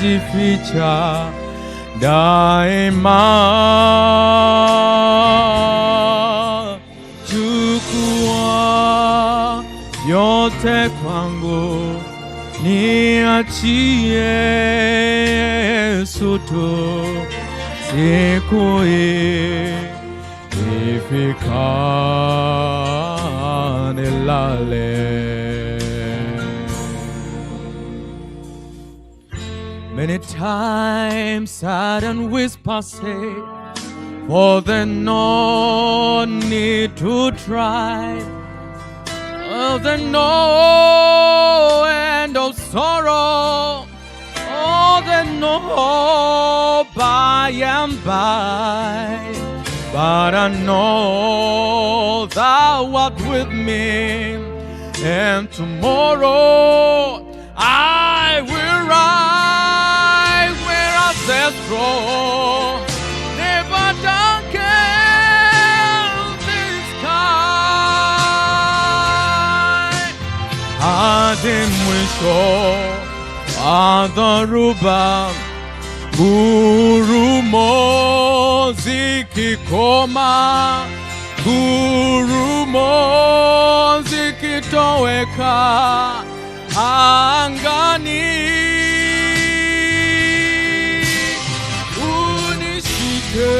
najificha daima. Chukua yote kwangu, niachie Yesu tu. Siku ifika nilale. Many times Satan whispers say, for there's no need to try. Oh, there's no end of sorrow. Oh, there's no hope by and by. But I know thou art with me, and tomorrow I will rise where I set strong. Never darken the sky. Hadi mwisho wa dhoruba, ngurumo zikikoma, ngurumo zikitoweka angani, unishike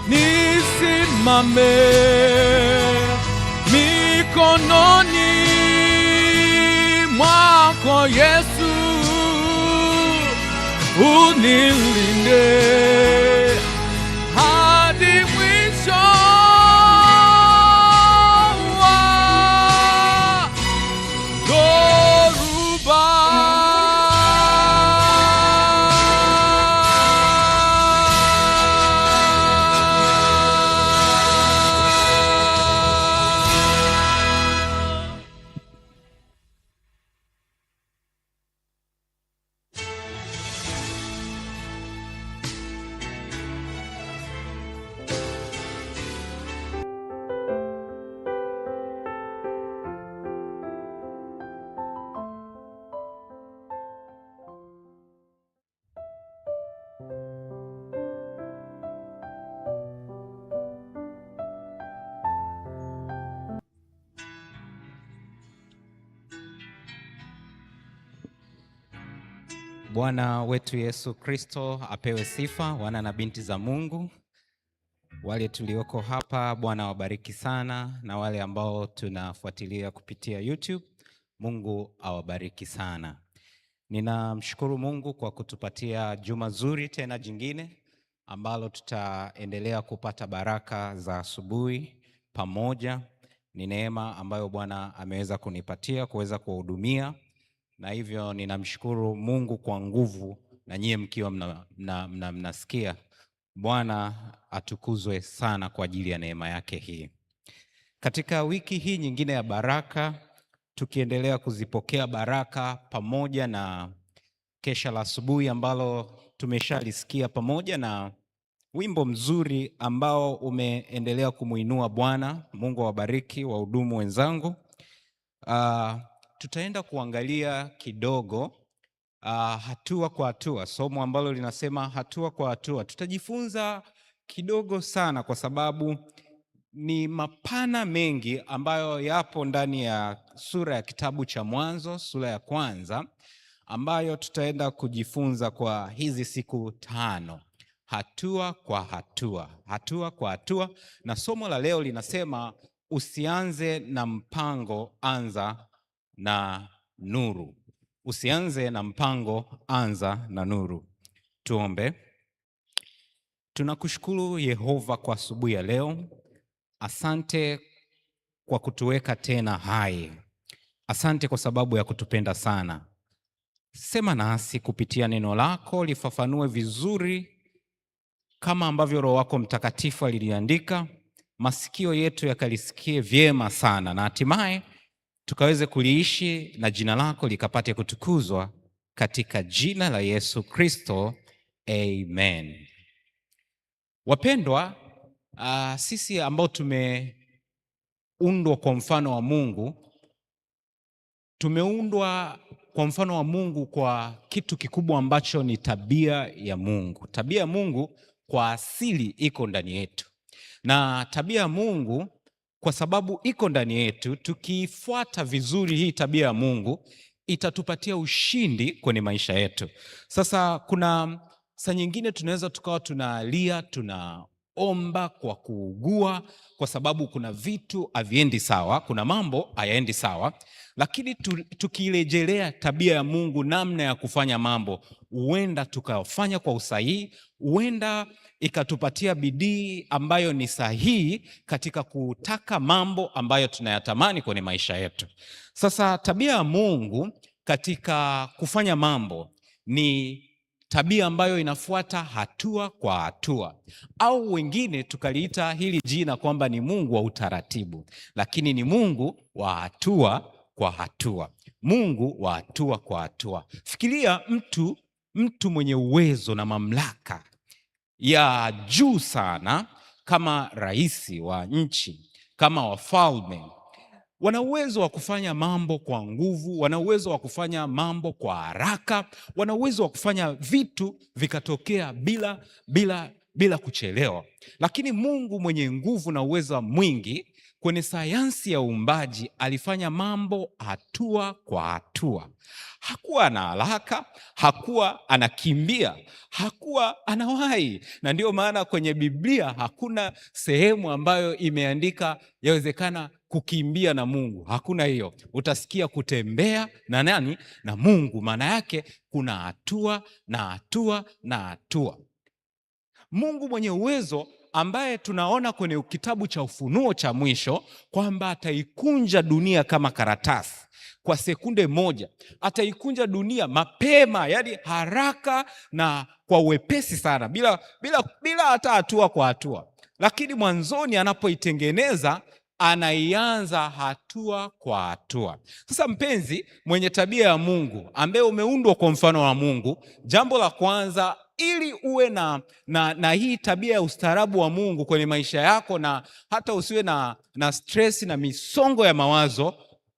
nisimame mikononi mwako Yesu, unilinde hadi mwisho wa dhoruba. Bwana wetu Yesu Kristo apewe sifa. Wana na binti za Mungu, wale tulioko hapa, Bwana wabariki sana, na wale ambao tunafuatilia kupitia YouTube, Mungu awabariki sana. Ninamshukuru Mungu kwa kutupatia juma zuri tena jingine ambalo tutaendelea kupata baraka za asubuhi pamoja. Ni neema ambayo Bwana ameweza kunipatia kuweza kuwahudumia, na hivyo ninamshukuru Mungu kwa nguvu, na nyie mkiwa mnasikia. Bwana atukuzwe sana kwa ajili ya neema yake hii. Katika wiki hii nyingine ya baraka, tukiendelea kuzipokea baraka pamoja na kesha la asubuhi ambalo tumeshalisikia, pamoja na wimbo mzuri ambao umeendelea kumuinua Bwana. Mungu awabariki wahudumu wenzangu. Tutaenda kuangalia kidogo hatua kwa hatua, somo ambalo linasema hatua kwa hatua. Tutajifunza kidogo sana kwa sababu ni mapana mengi ambayo yapo ndani ya sura ya kitabu cha Mwanzo, sura ya kwanza, ambayo tutaenda kujifunza kwa hizi siku 5. Hatua kwa hatua, hatua kwa hatua. Na somo la leo linasema usianze na mpango, anza na nuru. Usianze na mpango, anza na nuru. Tuombe. Tunakushukuru Yehova kwa asubuhi ya leo. Asante kwa kutuweka tena hai. Asante kwa sababu ya kutupenda sana. Sema nasi kupitia neno lako, lifafanue vizuri kama ambavyo Roho wako Mtakatifu aliliandika. Masikio yetu yakalisikie vyema sana, na hatimaye tukaweze kuliishi na jina lako likapate kutukuzwa, katika jina la Yesu Kristo, amen. Wapendwa, sisi ambao tumeundwa kwa mfano wa Mungu, tumeundwa kwa mfano wa Mungu kwa kitu kikubwa ambacho ni tabia ya Mungu. Tabia ya Mungu kwa asili iko ndani yetu, na tabia ya Mungu kwa sababu iko ndani yetu, tukifuata vizuri hii tabia ya Mungu itatupatia ushindi kwenye maisha yetu. Sasa kuna saa nyingine tunaweza tukawa tunalia, tunaomba kwa kuugua, kwa sababu kuna vitu haviendi sawa, kuna mambo hayaendi sawa, lakini tukirejelea tabia ya Mungu, namna ya kufanya mambo, huenda tukafanya kwa usahihi, huenda ikatupatia bidii ambayo ni sahihi katika kutaka mambo ambayo tunayatamani kwenye maisha yetu. Sasa tabia ya Mungu katika kufanya mambo ni tabia ambayo inafuata hatua kwa hatua, au wengine tukaliita hili jina kwamba ni Mungu wa utaratibu, lakini ni Mungu wa hatua kwa hatua. Mungu wa hatua kwa hatua. Fikiria mtu mwenye uwezo na mamlaka ya juu sana kama rais wa nchi, kama wafalme. Wana uwezo wa kufanya mambo kwa nguvu, wana uwezo wa kufanya mambo kwa haraka, wana uwezo wa kufanya vitu vikatokea bila kuchelewa. Lakini Mungu mwenye nguvu na uwezo mwingi kwenye sayansi ya uumbaji alifanya mambo hatua kwa hatua. Hakuwa ana haraka, hakuwa anakimbia, hakuwa anawahi. Na ndio maana kwenye Biblia hakuna sehemu ambayo imeandika yawezekana kukimbia na Mungu. Hakuna hiyo. Utasikia kutembea na nani? Na Mungu. Maana yake kuna hatua na hatua na hatua. Mungu mwenye uwezo ambaye tunaona kwenye kitabu cha Ufunuo cha mwisho kwamba ataikunja dunia kama karatasi kwa sekunde moja. Ataikunja dunia mapema, yani haraka na kwa uwepesi sana, bila hata hatua kwa hatua. Lakini mwanzoni anapoitengeneza anaianza hatua kwa hatua. Sasa mpenzi mwenye tabia ya Mungu ambaye umeundwa kwa mfano wa Mungu, jambo la kwanza ili uwe na hii tabia ya ustaarabu wa Mungu kwenye maisha yako, na hata usiwe na stress na misongo ya mawazo,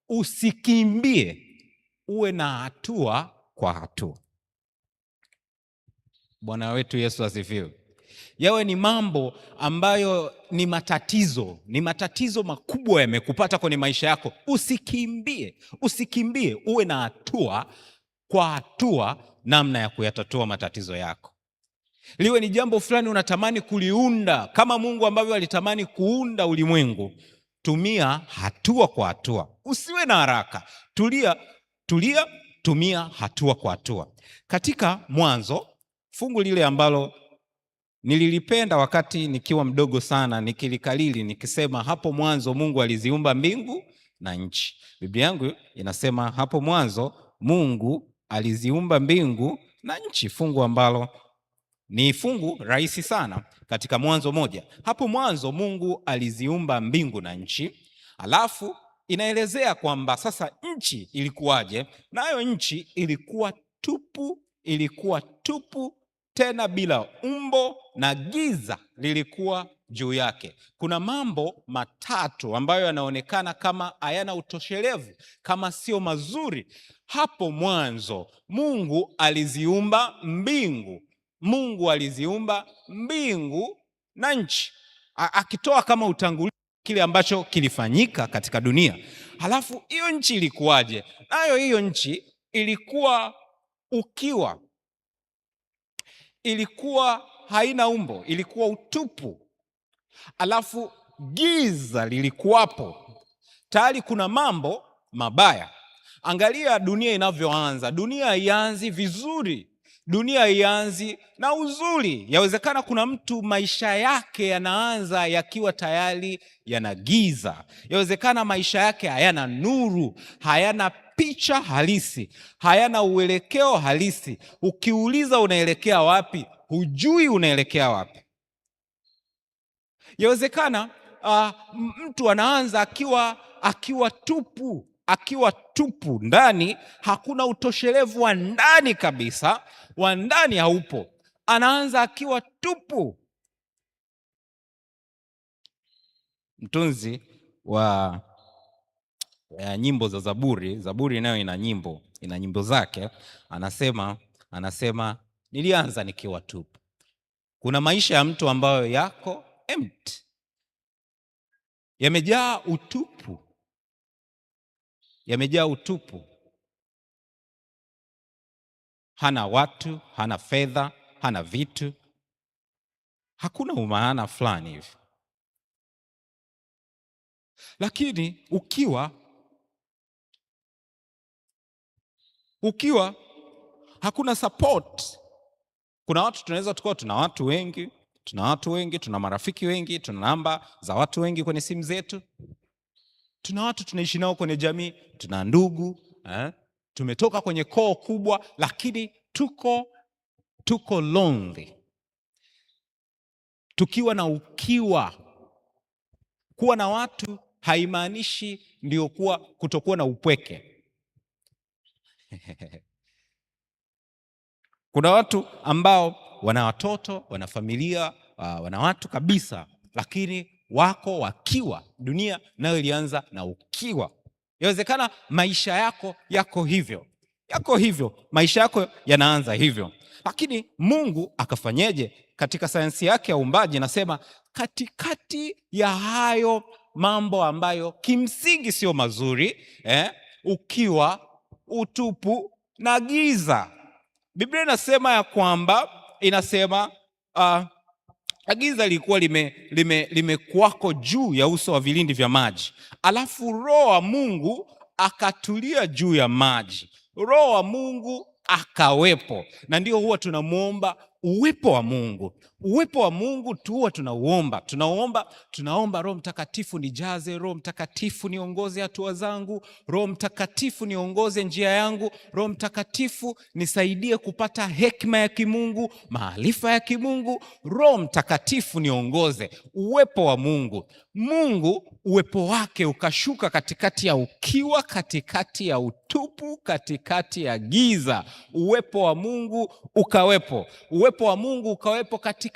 usikimbie, uwe na hatua kwa hatua. Bwana wetu Yesu asifiwe. Yawe ni mambo ambayo ni matatizo makubwa yamekupata kwenye maisha yako, usikimbie, uwe na hatua kwa hatua namna ya kuyatatua matatizo yako. Liwe ni jambo fulani unatamani kuliunda kama Mungu ambavyo alitamani kuunda ulimwengu, tumia hatua kwa hatua, usiwe na haraka. Tulia, tumia hatua kwa hatua. Katika Mwanzo, fungu lile ambalo nililipenda wakati nikiwa mdogo sana, nikilikalili nikisema, hapo mwanzo Mungu aliziumba mbingu na nchi. Biblia yangu inasema hapo mwanzo Mungu aliziumba mbingu na nchi, fungu ambalo ni fungu rahisi sana katika Mwanzo 1. Hapo mwanzo Mungu aliziumba mbingu na nchi, alafu inaelezea kwamba sasa nchi ilikuwaje. Nayo nchi ilikuwa tupu tena bila umbo, na giza lilikuwa juu yake. Kuna mambo matatu ambayo yanaonekana kama hayana utoshelevu, kama sio mazuri. Hapo mwanzo Mungu aliziumba mbingu. Mungu aliziumba mbingu na nchi, akitoa kama utangulizi kile ambacho kilifanyika katika dunia. Halafu hiyo nchi ilikuwaje? Nayo hiyo nchi ilikuwa ukiwa, ilikuwa haina umbo, ilikuwa utupu. Alafu giza lilikuwapo. Tayari kuna mambo mabaya. Angalia dunia inavyoanza. Dunia haianzi vizuri, dunia haianzi na uzuri. Yawezekana kuna mtu maisha yake yanaanza yakiwa tayari yana giza. Yawezekana maisha yake hayana nuru, hayana picha halisi, hayana uelekeo halisi. Ukiuliza unaelekea wapi, hujui unaelekea wapi. Yawezekana mtu anaanza akiwa tupu, ndani hakuna utoshelevu wa ndani kabisa, wa ndani haupo. Anaanza akiwa tupu. Mtunzi wa nyimbo za Zaburi nayo ina nyimbo ina nyimbo zake, anasema nilianza nikiwa tupu. Kuna maisha ya mtu ambayo yako empty, yamejaa utupu, hana watu, hana fedha, hana vitu, hakuna umaana fulani hivi. Lakini ukiwa hakuna support. Kuna watu tunaweza tukawa tuna watu wengi, tuna marafiki wengi, tuna namba za watu wengi kwenye simu zetu, tuna watu tunaishi nao kwenye jamii, tuna ndugu, tumetoka kwenye koo kubwa, lakini tuko lonely. Tukiwa na kuwa na watu haimaanishi ndio kutokuwa na upweke. Kuna watu ambao wana watoto, wana familia, wana watu kabisa, lakini wako wakiwa. Dunia nayo ilianza na ukiwa. Inawezekana maisha yako yako hivyo, maisha yako yanaanza hivyo, lakini Mungu akafanyeje? Katika sayansi yake ya uumbaji nasema katikati ya hayo mambo ambayo kimsingi sio mazuri, ukiwa, utupu na giza, Biblia inasema ya kwamba giza lilikuwa limekuwako juu ya uso wa vilindi vya maji, alafu Roho wa Mungu akatulia juu ya maji. Roho wa Mungu akawepo, na ndio huwa tunamuomba uwepo wa Mungu huwa tunaomba Roho Mtakatifu nijaze, Roho Mtakatifu niongoze hatua zangu, Roho Mtakatifu niongoze njia yangu, Roho Mtakatifu nisaidie kupata hekima ya kimungu, maarifa ya kimungu, Roho Mtakatifu niongoze. Uwepo wa Mungu, uwepo wake ukashuka katikati ya ukiwa, katikati ya utupu, katikati ya giza. Uwepo wa Mungu ukawepo. Uwepo wa Mungu ukawepo katikati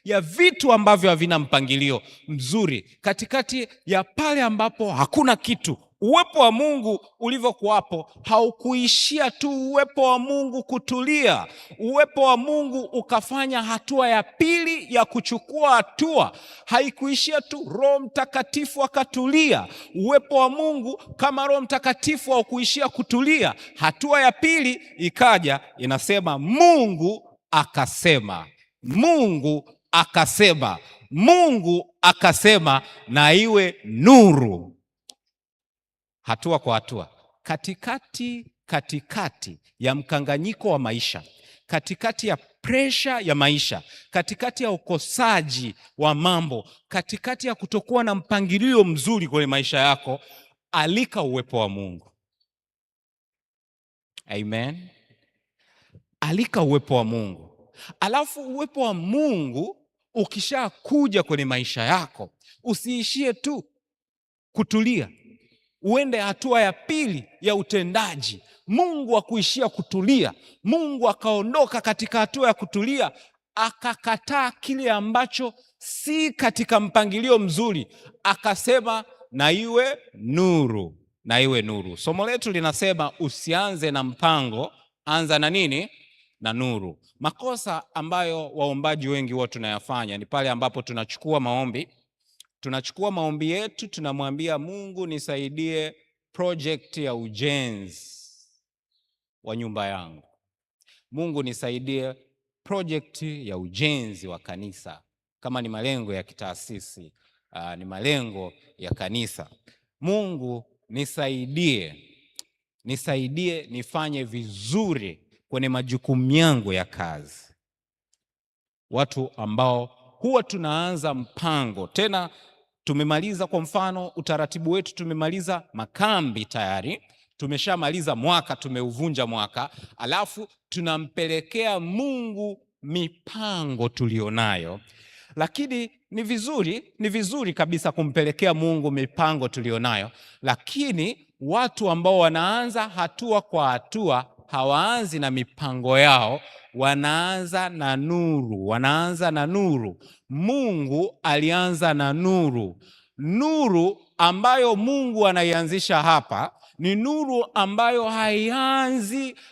ya vitu ambavyo havina mpangilio mzuri, katikati ya pale ambapo hakuna kitu. Uwepo wa Mungu ulivyokuwapo haukuishia tu uwepo wa Mungu kutulia. Uwepo wa Mungu ukafanya hatua ya pili ya kuchukua hatua. Haikuishia tu Roho Mtakatifu akatulia. Uwepo wa Mungu kama Roho Mtakatifu haukuishia kutulia. Hatua ya pili ikaja, inasema Mungu akasema. Mungu akasema na iwe nuru. Hatua kwa hatua, katikati ya mkanganyiko wa maisha, katikati ya presha ya maisha, katikati ya ukosaji wa mambo, katikati ya kutokuwa na mpangilio mzuri kwenye maisha yako, alika uwepo wa Mungu. Amen. Alika uwepo wa Mungu. Alafu uwepo wa Mungu ukisha kuja kwenye maisha yako, usiishie tu kutulia. Uende hatua ya pili ya utendaji. Mungu hakuishia kutulia. Mungu akaondoka katika hatua ya kutulia, akakataa kile ambacho si katika mpangilio mzuri, akasema na iwe nuru, na iwe nuru. Somo letu linasema usianze na mpango, anza na nini? Na nuru. Makosa ambayo waombaji wengi huwa tunayafanya ni pale ambapo tunachukua maombi yetu, tunamwambia Mungu nisaidie project ya ujenzi wa nyumba yangu. Mungu nisaidie project ya ujenzi wa kanisa. Kama ni malengo ya kitaasisi, ni malengo ya kanisa. Mungu nisaidie nifanye vizuri kwenye majukumu yangu ya kazi. Watu ambao huwa tunaanza mpango, tena tumemaliza, kwa mfano utaratibu wetu, tumemaliza makambi tayari, tumeshamaliza mwaka, tumeuvunja mwaka, alafu tunampelekea Mungu mipango tulionayo. Lakini ni vizuri kabisa kumpelekea Mungu mipango tulionayo, lakini watu ambao wanaanza hatua kwa hatua hawaanzi na mipango yao, wanaanza na nuru. Mungu alianza na nuru ambayo Mungu anaianzisha hapa ni nuru ambayo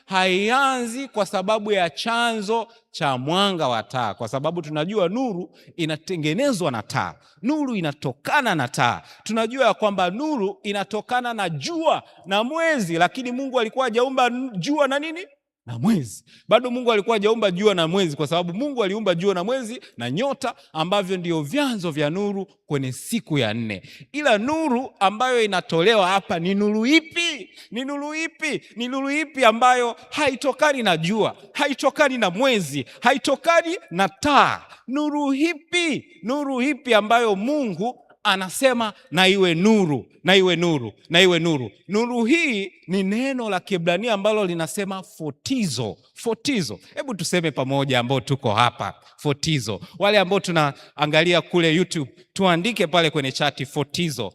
haianzi kwa sababu ya chanzo cha mwanga wa taa, kwa sababu tunajua nuru inatengenezwa na taa, nuru inatokana na taa. Tunajua ya kwamba nuru inatokana na jua na mwezi, lakini Mungu alikuwa hajaumba jua na nini? Na mwezi. Bado Mungu alikuwa hajaumba jua na mwezi, kwa sababu Mungu aliumba jua na mwezi na nyota ambavyo ndio vyanzo vya nuru kwenye siku ya 4. Ila nuru ambayo inatolewa hapa ni nuru ipi? Ni nuru ipi? Ni nuru ipi ambayo haitokani na jua, haitokani na mwezi, haitokani na taa? Nuru ipi? Nuru ipi ambayo Mungu anasema na iwe nuru, na iwe nuru, na iwe nuru? Nuru hii ni neno la Kiebrania ambalo linasema fotizo. Fotizo. Hebu tuseme pamoja ambao tuko hapa, fotizo. Wale ambao tunaangalia kule YouTube, tuandike pale kwenye chati fotizo.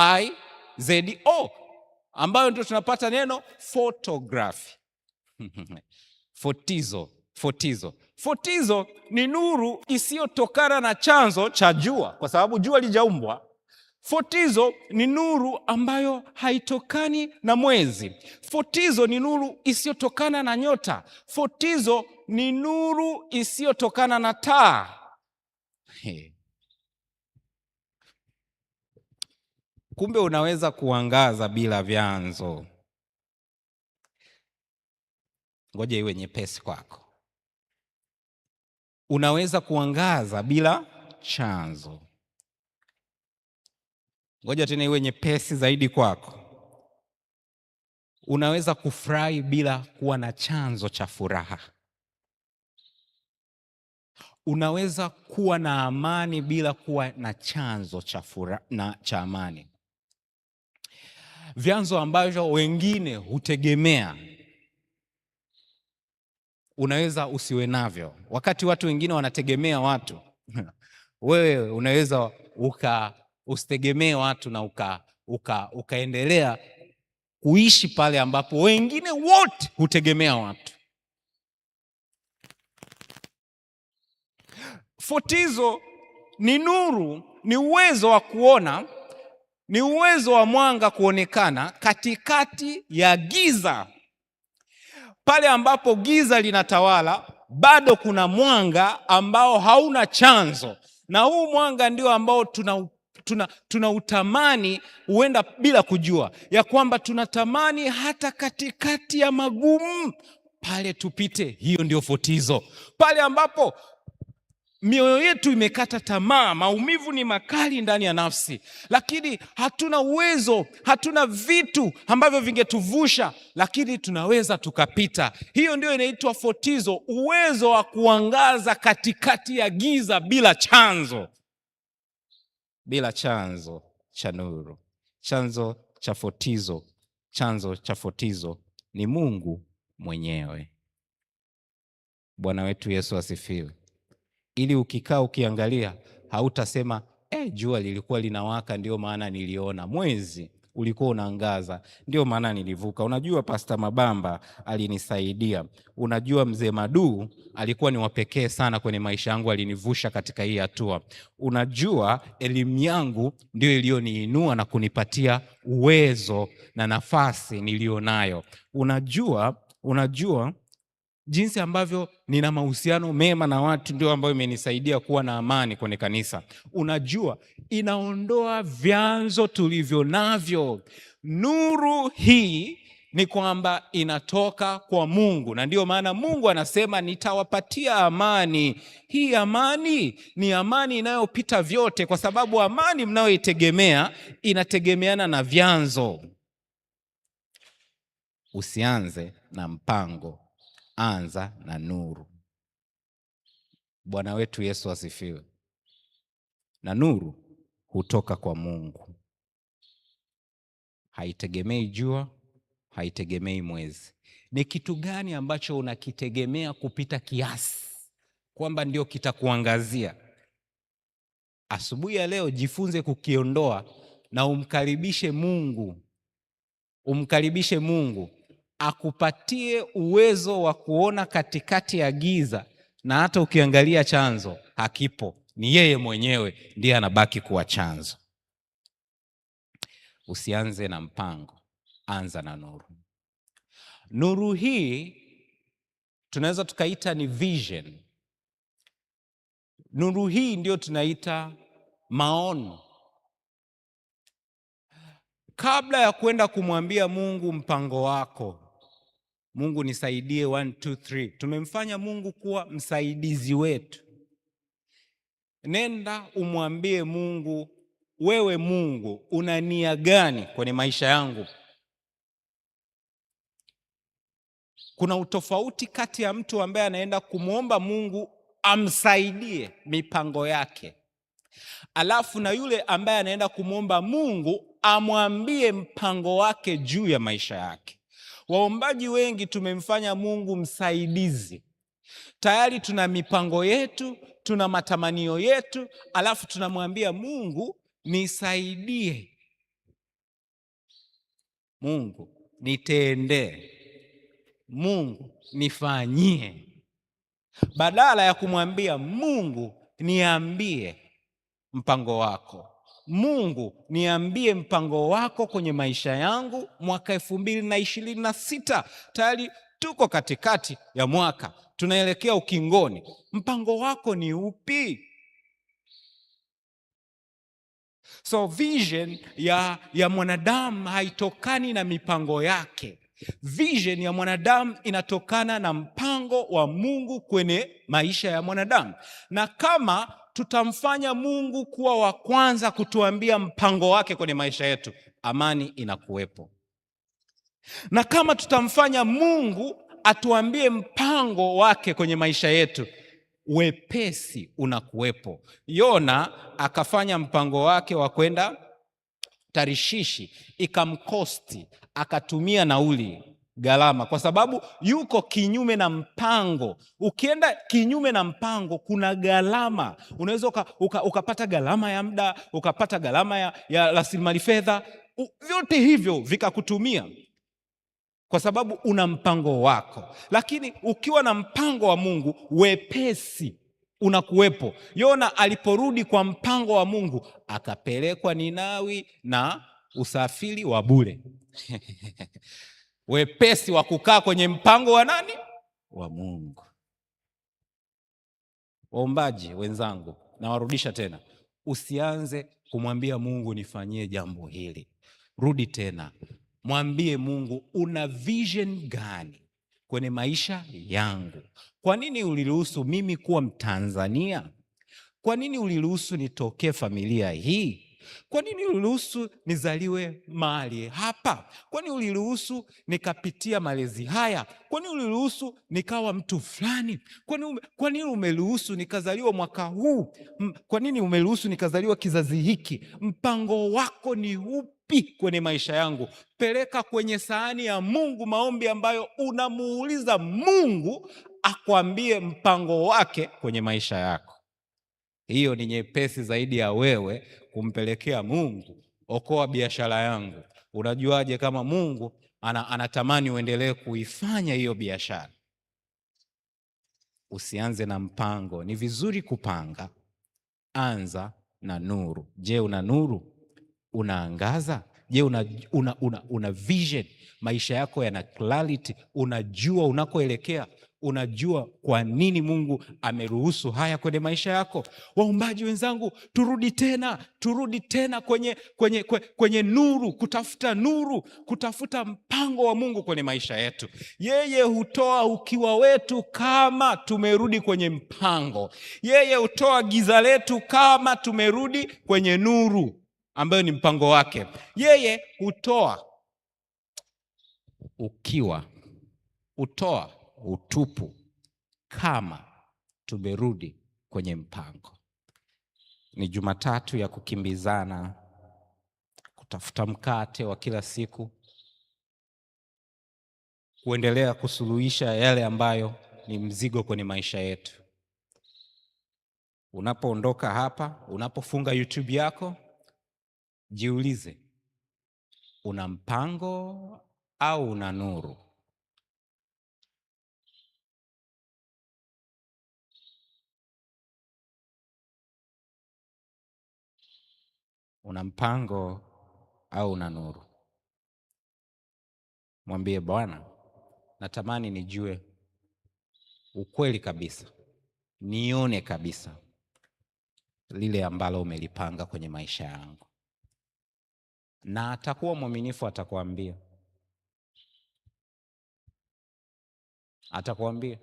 P-O-T-I-Z-O, ambayo ndio tunapata neno photography. Fotizo. Fotizo. Fotizo ni nuru isiyotokana na chanzo cha jua, kwa sababu jua lijaumbwa. Fotizo ni nuru ambayo haitokani na mwezi. Fotizo ni nuru isiyotokana na nyota. Fotizo ni nuru isiyotokana na taa. Kumbe unaweza kuangaza bila vyanzo. Ngoja iwe nyepesi kwako. Unaweza kuangaza bila chanzo. Ngoja tena iwe nyepesi zaidi kwako. Unaweza kufurahi bila kuwa na chanzo cha furaha. Unaweza kuwa na amani bila kuwa na chanzo cha furaha na cha amani. Vyanzo ambavyo wengine hutegemea, unaweza usiwe navyo. Wakati watu wengine wanategemea watu, wewe unaweza usitegemee watu na ukaendelea kuishi pale ambapo wengine wote hutegemea watu. Fotizo ni nuru, ni uwezo wa kuona, ni uwezo wa mwanga kuonekana katikati ya giza. Pale ambapo giza linatawala, bado kuna mwanga ambao hauna chanzo, na huu mwanga ndio ambao tunautamani, huenda bila kujua ya kwamba tunatamani hata katikati ya magumu pale tupite. Hiyo ndio fotizo. Pale ambapo mioyo yetu imekata tamaa, maumivu ni makali ndani ya nafsi, lakini hatuna uwezo, hatuna vitu ambavyo vingetuvusha, lakini tunaweza tukapita. Hiyo ndio inaitwa fotizo, uwezo wa kuangaza katikati ya giza bila chanzo, bila chanzo cha nuru. Chanzo cha fotizo ni Mungu mwenyewe. Bwana wetu Yesu asifiwe. Ili ukikaa ukiangalia, hautasema jua lilikuwa linawaka ndio maana niliona, mwezi ulikuwa unaangaza ndio maana nilivuka. Unajua Pastor Mabamba alinisaidia. Unajua Mzee Madu alikuwa ni wapekee sana kwenye maisha yangu, alinivusha katika hii hatua. Unajua elimu yangu ndio iliyoniinua na kunipatia uwezo na nafasi nilionayo. Unajua jinsi ambavyo nina mahusiano mema na watu ndio ambayo imenisaidia kuwa na amani kwenye kanisa. Unajua inaondoa vyanzo tulivyo navyo. Nuru hii ni kwamba inatoka kwa Mungu, na ndio maana Mungu anasema nitawapatia amani. Hii amani ni amani inayopita vyote, kwa sababu amani mnayoitegemea inategemeana na vyanzo. Usianze na mpango, anza na nuru. Bwana wetu Yesu asifiwe. Na nuru hutoka kwa Mungu. Haitegemei jua, haitegemei mwezi. Ni kitu gani ambacho unakitegemea kupita kiasi kwamba ndio kitakuangazia? Asubuhi ya leo jifunze kukiondoa na umkaribishe Mungu. Umkaribishe Mungu akupatie uwezo wa kuona katikati ya giza, na hata ukiangalia chanzo hakipo, Ni yeye mwenyewe ndiye anabaki kuwa chanzo. Usianze na mpango, anza na nuru. Nuru hii tunaweza tukaita ni vision. Nuru hii ndio tunaita maono. Kabla ya kwenda kumwambia Mungu mpango wako, Mungu nisaidie 1 2 3, tumemfanya Mungu kuwa msaidizi wetu. Nenda umwambie Mungu, wewe Mungu una nia gani kwenye maisha yangu? Kuna utofauti kati ya mtu ambaye anaenda kumwomba Mungu amsaidie mipango yake, alafu na yule ambaye anaenda kumwomba Mungu amwambie mpango wake juu ya maisha yake. Waombaji wengi tumemfanya Mungu msaidizi. Tayari tuna mipango yetu, tuna matamanio yetu, alafu tunamwambia Mungu nisaidie, Mungu nitendee, Mungu nifanyie, badala ya kumwambia Mungu niambie mpango wako. Mungu niambie mpango wako kwenye maisha yangu mwaka 2026. Tayari tuko katikati ya mwaka, tunaelekea ukingoni. Mpango wako ni upi? So vision ya mwanadamu haitokani na mipango yake. Vision ya mwanadamu inatokana na mpango wa Mungu kwenye maisha ya mwanadamu. Na kama tutamfanya Mungu kuwa wa kwanza kutuambia mpango wake kwenye maisha yetu, amani inakuwepo. Na kama tutamfanya Mungu atuambie mpango wake kwenye maisha yetu, wepesi unakuwepo. Yona akafanya mpango wake wa kwenda Tarishishi, ikamkosti, akatumia nauli, gharama, kwa sababu yuko kinyume na mpango. Ukienda kinyume na mpango kuna gharama. Unaweza ukapata gharama ya muda, ukapata gharama ya rasilimali fedha, vyote hivyo vikakutumia kwa sababu una mpango wako. Lakini ukiwa na mpango wa Mungu, wepesi unakuwepo. Yona aliporudi kwa mpango wa Mungu, akapelekwa Ninawi na usafiri wa bure. Wepesi wa kukaa kwenye mpango wa nani? Wa Mungu. Waombaji wenzangu, nawarudisha tena, usianze kumwambia Mungu nifanyie jambo hili. Rudi tena, mwambie Mungu una vision gani kwenye maisha yangu? Kwa nini uliruhusu mimi kuwa Mtanzania? Kwa nini uliruhusu nitokee familia hii? Kwa nini uliruhusu nizaliwe mahali hapa? Kwa nini uliruhusu nikapitia malezi haya? Kwa nini uliruhusu nikawa mtu fulani? Kwa nini umeruhusu nikazaliwa mwaka huu? Kwa nini umeruhusu nikazaliwa kizazi hiki? Mpango wako ni upi kwenye maisha yangu? Peleka kwenye sahani ya Mungu maombi ambayo unamuuliza Mungu akwambie mpango wake kwenye maisha yako. Hiyo ni nyepesi zaidi ya wewe kumpelekea Mungu, okoa biashara yangu. Unajuaje kama Mungu anatamani uendelee kuifanya hiyo biashara? Usianze na mpango. Ni vizuri kupanga, anza na nuru. Je, una nuru? Unaangaza? Je, una vision? Maisha yako yana clarity? Unajua unakoelekea? Unajua kwa nini Mungu ameruhusu haya kwenye maisha yako? Waombaji wenzangu, turudi tena kwenye nuru, kutafuta mpango wa Mungu kwenye maisha yetu. Yeye hutoa ukiwa wetu kama tumerudi kwenye mpango. Yeye hutoa giza letu kama tumerudi kwenye nuru ambayo ni mpango wake. Yeye hutoa ukiwa, hutoa utupu kama tumerudi kwenye mpango. Ni Jumatatu ya kukimbizana, kutafuta mkate wa kila siku, kuendelea kusuluhisha yale ambayo ni mzigo kwenye maisha yetu. Unapoondoka hapa, unapofunga YouTube yako, jiulize, una mpango au una nuru? Una mpango au una nuru? Mwambie Bwana, natamani nijue ukweli kabisa, nione kabisa lile ambalo umelipanga kwenye maisha yangu. Na atakuwa mwaminifu, atakwambia. Atakwambia.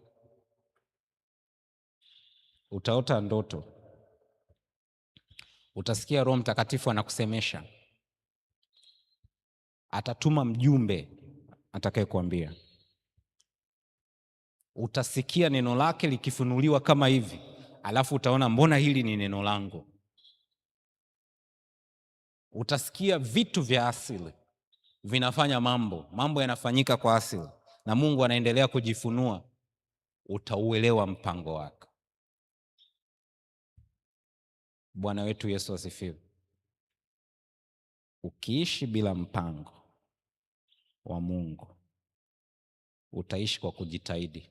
Utaota ndoto, utasikia Roho Mtakatifu anakusemesha, atatuma mjumbe atakayekwambia. Utasikia neno lake likifunuliwa kama hivi, alafu utaona mbona hili ni neno langu. Utasikia vitu vya asili vinafanya mambo yanafanyika kwa asili, na Mungu anaendelea kujifunua. Utauelewa mpango wake. Bwana wetu Yesu asifiwe. Ukiishi bila mpango wa Mungu, utaishi kwa kujitahidi.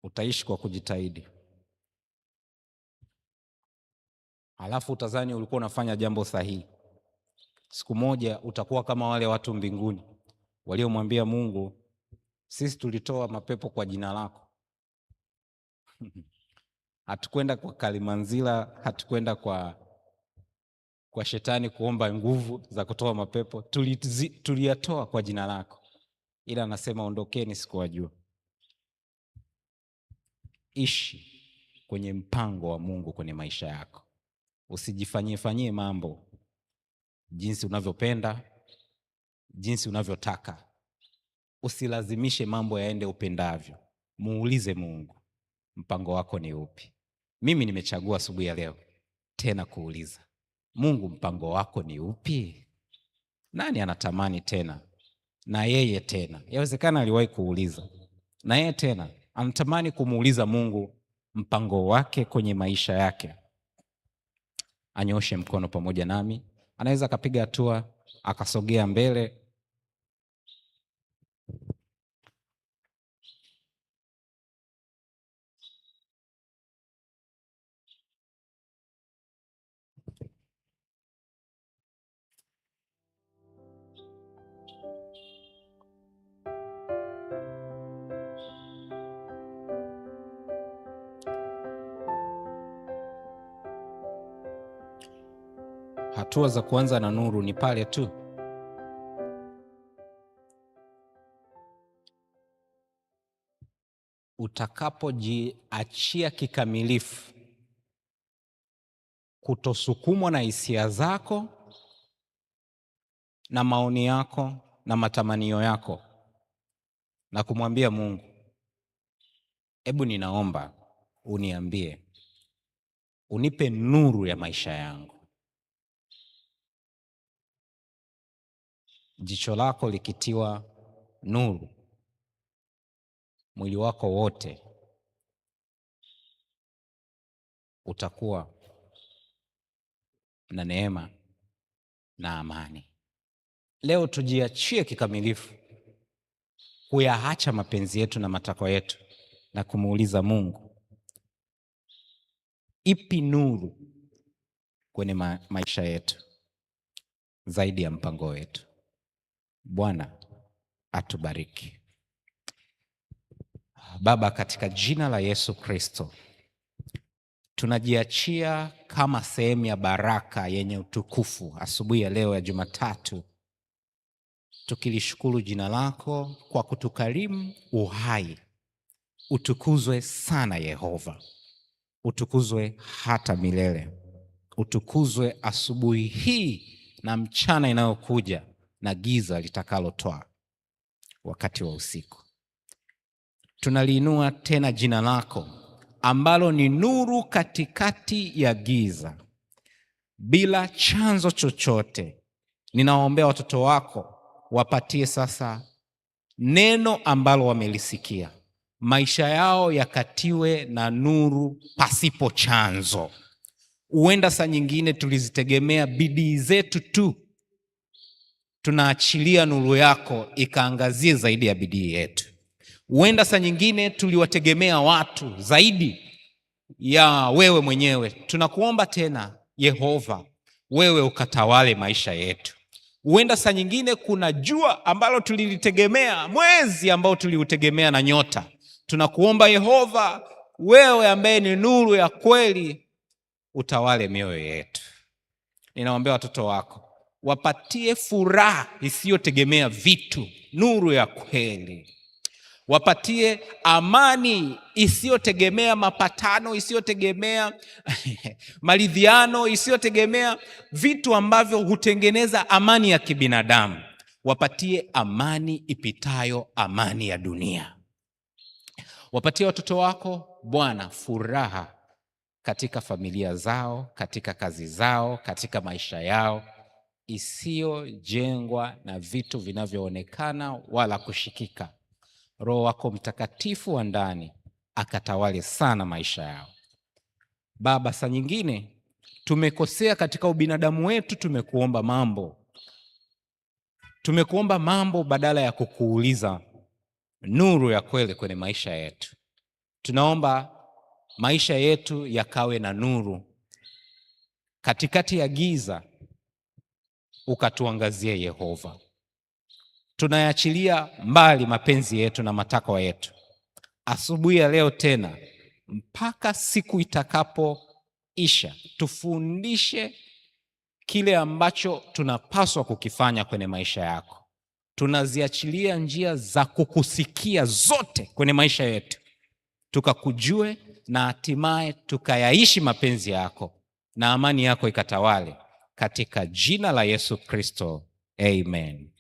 Utaishi kwa kujitahidi. Alafu utazani ulikuwa unafanya jambo sahihi. Siku moja utakuwa kama wale watu mbinguni waliomwambia Mungu, sisi tulitoa mapepo kwa jina lako. Hatukwenda kwa Kalimanzila, hatukwenda kwa shetani kuomba nguvu za kutoa mapepo. Tuliyatoa kwa jina lako. Ila anasema ondokeni, sikuwajua. Ishi kwenye mpango wa Mungu kwenye maisha yako. Usijifanyie mambo jinsi unavyopenda, jinsi unavyotaka. Usilazimishe mambo yaende upendavyo. Muulize Mungu, mpango wako ni upi? Mimi nimechagua asubuhi ya leo tena kuuliza, Mungu, mpango wako ni upi? Nani anatamani tena na yeye tena? Yawezekana aliwahi kuuliza, na yeye tena anatamani kumuuliza Mungu mpango wake kwenye maisha yake. Anyoshe mkono pamoja nami. Anaweza akapiga hatua akasogea mbele. Hatua za kuanza na nuru ni pale tu utakapojiachia kikamilifu, kutosukumwa na hisia zako na maoni yako na matamanio yako, na kumwambia Mungu, hebu ninaomba uniambie, unipe nuru ya maisha yangu. Jicho lako likitiwa nuru, mwili wako wote utakuwa na neema na amani. Leo tujiachie kikamilifu kuyaacha mapenzi yetu na matakwa yetu na kumuuliza Mungu, ipi nuru kwenye maisha yetu zaidi ya mpango wetu. Bwana atubariki. Baba, katika jina la Yesu Kristo, tunajiachia kama sehemu ya baraka yenye utukufu asubuhi ya leo ya Jumatatu, tukilishukuru jina lako kwa kutukarimu uhai. Utukuzwe sana Yehova, utukuzwe hata milele. Utukuzwe asubuhi hii na mchana inayokuja na giza litakalotoa wakati wa usiku. Tunaliinua tena jina lako ambalo ni nuru katikati ya giza, bila chanzo chochote. Ninawaombea watoto wako, wapatie sasa neno ambalo wamelisikia, maisha yao yakatiwe na nuru pasipo chanzo. Huenda saa nyingine tulizitegemea bidii zetu tu, tunaachilia nuru yako ikaangazie zaidi ya bidii yetu. Huenda saa nyingine tuliwategemea watu zaidi ya wewe mwenyewe. Tunakuomba tena Yehova, wewe ukatawale maisha yetu. Huenda saa nyingine kuna jua ambalo tulilitegemea, mwezi ambao tuliutegemea na nyota. Tunakuomba Yehova, wewe ambaye ni nuru ya kweli, utawale mioyo yetu. Ninaombea watoto wako, wapatie furaha isiyotegemea vitu, nuru ya kweli. Wapatie amani isiyotegemea mapatano, isiyotegemea maridhiano, isiyotegemea vitu ambavyo hutengeneza amani ya kibinadamu. Wapatie amani ipitayo amani ya dunia. Wapatie watoto wako Bwana furaha katika familia zao, katika kazi zao, katika maisha yao, isiyojengwa na vitu vinavyoonekana wala kushikika. Roho wako Mtakatifu wa ndani akatawale sana maisha yao. Baba, saa nyingine tumekosea katika ubinadamu wetu, tumekuomba mambo badala ya kukuuliza nuru ya kweli kwenye maisha yetu. Tunaomba maisha yetu yakawe na nuru katikati ya giza, ukatuangazie Yehova. Tunayaachilia mbali mapenzi yetu na matakwa yetu asubuhi ya leo tena, mpaka siku itakapoisha. Tufundishe kile ambacho tunapaswa kukifanya kwenye maisha yako. Tunaziachilia njia za kukusikia zote kwenye maisha yetu, tukakujue na hatimaye tukayaishi mapenzi yako, na amani yako ikatawale, katika jina la Yesu Kristo. Amen.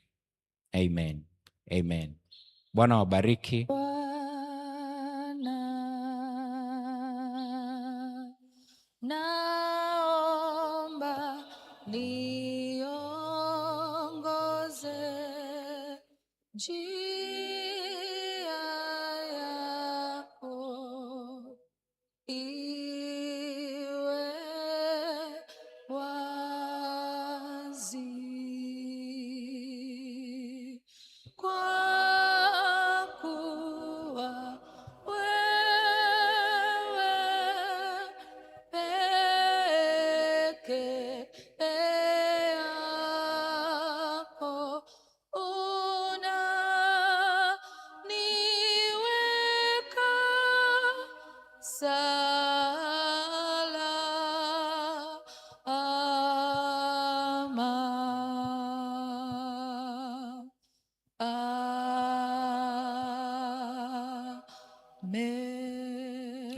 Amen. Amen. Bwana wabariki. Naomba niongoze njia yako iwe wazi, kwa kuwa wewe peke yako unaniweka salama.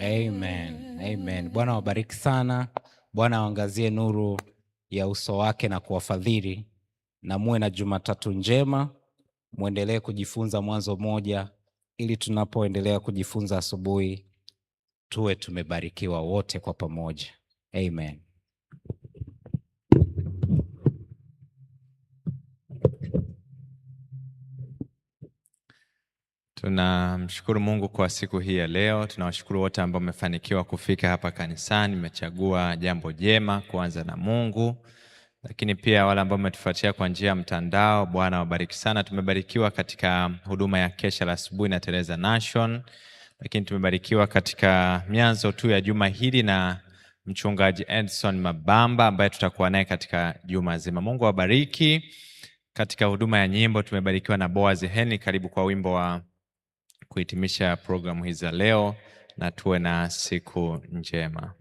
Amen. Amen. Bwana wabariki sana. Bwana waangazie nuru ya uso wake na kuwafadhili, na muwe na Jumatatu njema. Muendelee kujifunza Mwanzo 1, ili tunapoendelea kujifunza asubuhi tuwe tumebarikiwa wote kwa pamoja. Amen. Tunamshukuru Mungu kwa siku hii ya leo. Tunawashukuru wote ambao mmefanikiwa kufika hapa kanisani, mmechagua jambo jema kuanza na Mungu. Lakini pia wale ambao mmetufuatia kwa njia ya mtandao, Bwana wabariki sana. Tumebarikiwa katika huduma ya kesha la asubuhi na Teresa Nation. Lakini tumebarikiwa katika mianzo tu ya juma hili na mchungaji Edson Mabamba ambaye tutakuwa naye katika juma zima. Mungu wabariki. Katika huduma ya nyimbo tumebarikiwa na Boaz Henry. Karibu kwa wimbo wa kuhitimisha programu hizi za leo, na tuwe na siku njema.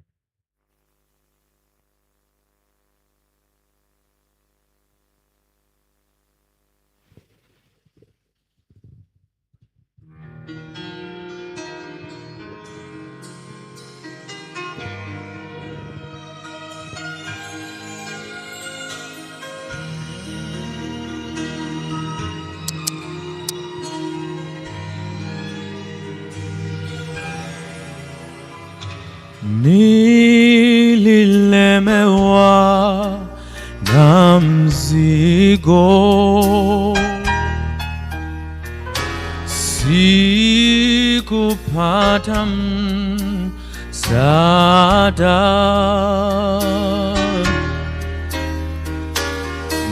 Nililemewa na mzigo, sikupata msaada,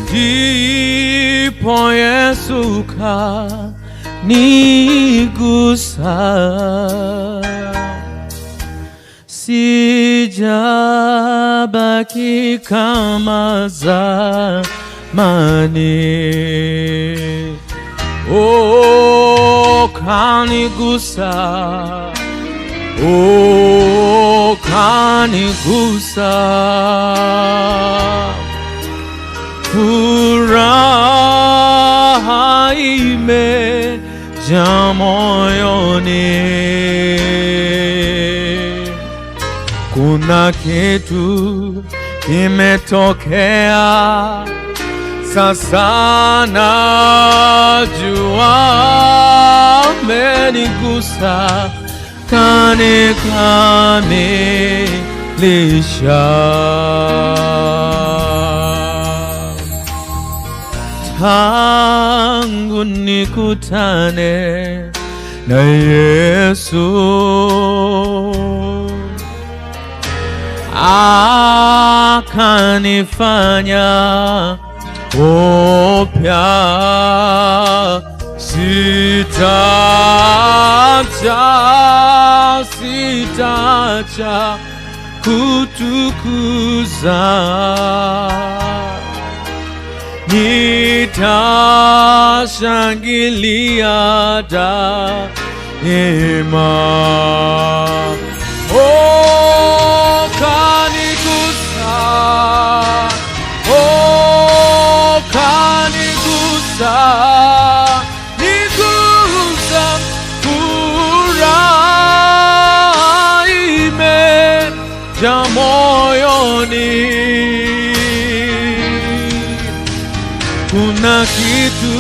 ndipo Yesu kanigusa. sijabaki kama zamani. Oh, kanigusa, oh, kanigusa. Furaha imejaa moyoni. Kuna kitu kimetokea, sasa najua amenigusa, kanikamilisha. Tangu nikutane na Yesu, akanifanya upya. Sitaacha kutukuza, nitashangilia daima. Oh, kanigusa, oh, kanigusa, nigusa. Furaha imejaa moyoni. Kuna kitu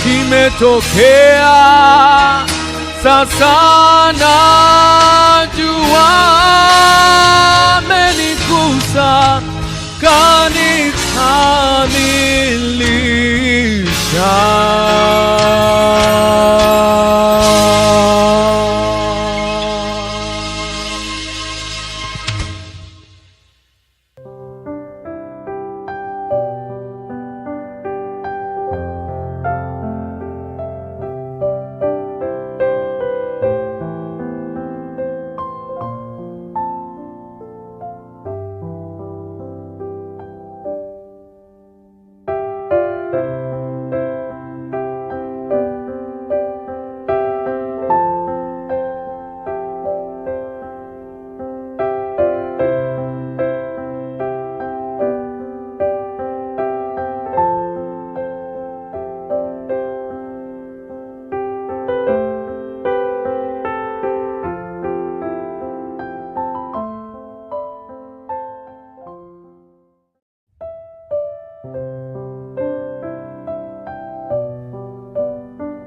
kimetokea, sasa najua amenigusa, kanikamilisha.